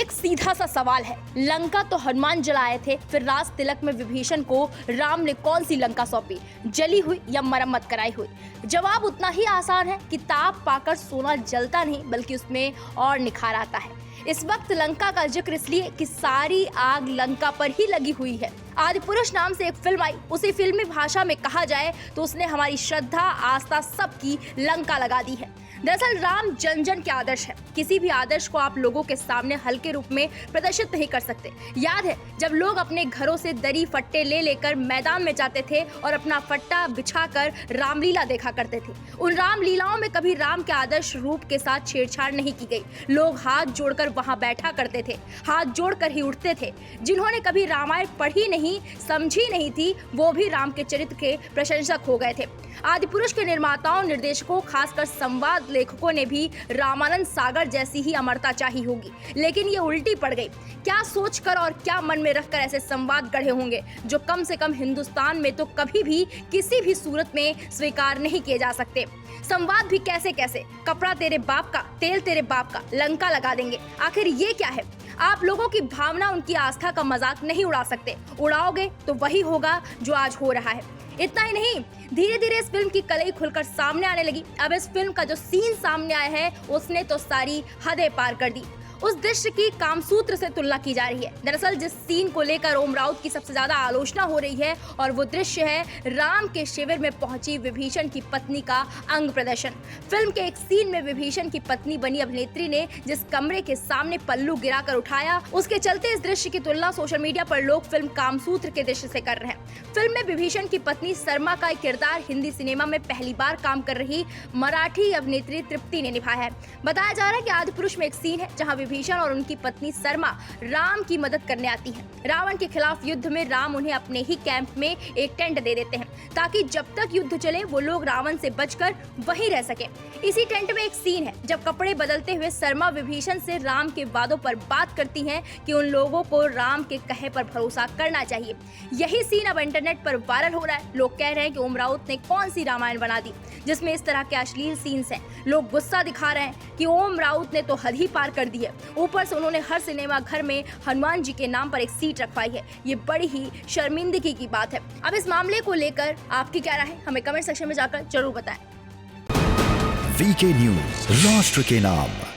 एक सीधा सा सवाल है, लंका तो हनुमान जलाए थे, फिर राज तिलक में विभीषण को राम ने कौन सी लंका सौंपी, जली हुई या मरम्मत कराई हुई? जवाब उतना ही आसान है कि ताप पाकर सोना जलता नहीं बल्कि उसमें और निखार आता है। इस वक्त लंका का जिक्र इसलिए कि सारी आग लंका पर ही लगी हुई है। आदिपुरुष नाम से एक फिल्म आई, उसी फिल्मी भाषा में कहा जाए तो उसने हमारी श्रद्धा आस्था सबकी लंका लगा दी है। दरअसल राम जन जन के आदर्श है। किसी भी आदर्श को आप लोगों के सामने हल्के रूप में प्रदर्शित नहीं कर सकते। याद है जब लोग अपने घरों से दरी फट्टे ले लेकर मैदान में जाते थे और अपना फट्टा बिछाकर रामलीला देखा करते थे। उन रामलीलाओं में कभी राम के आदर्श रूप के साथ छेड़छाड़ नहीं की गई। लोग हाथ जोड़कर वहां बैठा करते थे, हाथ जोड़कर ही उठते थे। जिन्होंने कभी रामायण पढ़ी नहीं, समझी नहीं थी, वो भी राम के चरित्र के प्रशंसक हो गए थे। आदिपुरुष के निर्माताओं, निर्देशकों, खासकर संवाद लेखकों ने भी रामानंद सागर जैसी ही अमरता चाही होगी, लेकिन ये उल्टी पड़ गई। क्या सोचकर और क्या मन में रखकर ऐसे संवाद गढ़े होंगे जो कम से कम हिंदुस्तान में तो कभी भी किसी भी सूरत में स्वीकार नहीं किए जा सकते। संवाद भी कैसे कैसे, कपड़ा तेरे बाप का, तेल तेरे बाप का, लंका लगा देंगे। आखिर ये क्या है? आप लोगों की भावना, उनकी आस्था का मजाक नहीं उड़ा सकते। उड़ाओगे तो वही होगा जो आज हो रहा है। इतना ही नहीं, धीरे धीरे इस फिल्म की कलई खुलकर सामने आने लगी। अब इस फिल्म का जो सीन सामने आया है उसने तो सारी हदें पार कर दी। उस दृश्य की कामसूत्र से तुलना की जा रही है। दरअसल जिस सीन को लेकर ओम राउत की सबसे ज्यादा आलोचना हो रही है और वो दृश्य है राम के शिविर में पहुंची विभीषण की पत्नी का अंग प्रदर्शन। फिल्म के एक सीन में विभीषण की पत्नी बनी अभिनेत्री ने जिस कमरे के सामने पल्लू गिराकर उठाया, उसके चलते इस दृश्य की तुलना सोशल मीडिया पर लोग फिल्म कामसूत्र के दृश्य से कर रहे हैं। फिल्म में विभीषण की पत्नी सरमा का किरदार हिंदी सिनेमा में पहली बार काम कर रही मराठी अभिनेत्री तृप्ति ने निभाया है। बताया जा रहा है कि आदिपुरुष में एक सीन है जहाँ विभीषण और उनकी पत्नी सरमा राम की मदद करने आती हैं। रावण के खिलाफ युद्ध में राम उन्हें अपने ही कैंप में एक टेंट दे देते हैं ताकि जब तक युद्ध चले वो लोग रावण से बचकर वहीं रह सके। इसी टेंट में एक सीन है जब कपड़े बदलते हुए सरमा विभीषण से राम के वादों पर बात करती हैं कि उन लोगों को राम के कहे पर भरोसा करना चाहिए। यही सीन अब इंटरनेट पर वायरल हो रहा है। लोग कह रहे हैं कि ओम राउत ने कौन सी रामायण बना दी जिसमें इस तरह के अश्लील सीन्स हैं। लोग गुस्सा दिखा रहे हैं कि ओम राउत ने तो हद ही पार कर दी है। ऊपर से उन्होंने हर सिनेमा घर में हनुमान जी के नाम पर एक सीट रखवाई है। ये बड़ी ही शर्मिंदगी की बात है। अब इस मामले को लेकर आपकी क्या राय है, हमें कमेंट सेक्शन में जाकर जरूर बताएं। वीके न्यूज, राष्ट्र के नाम।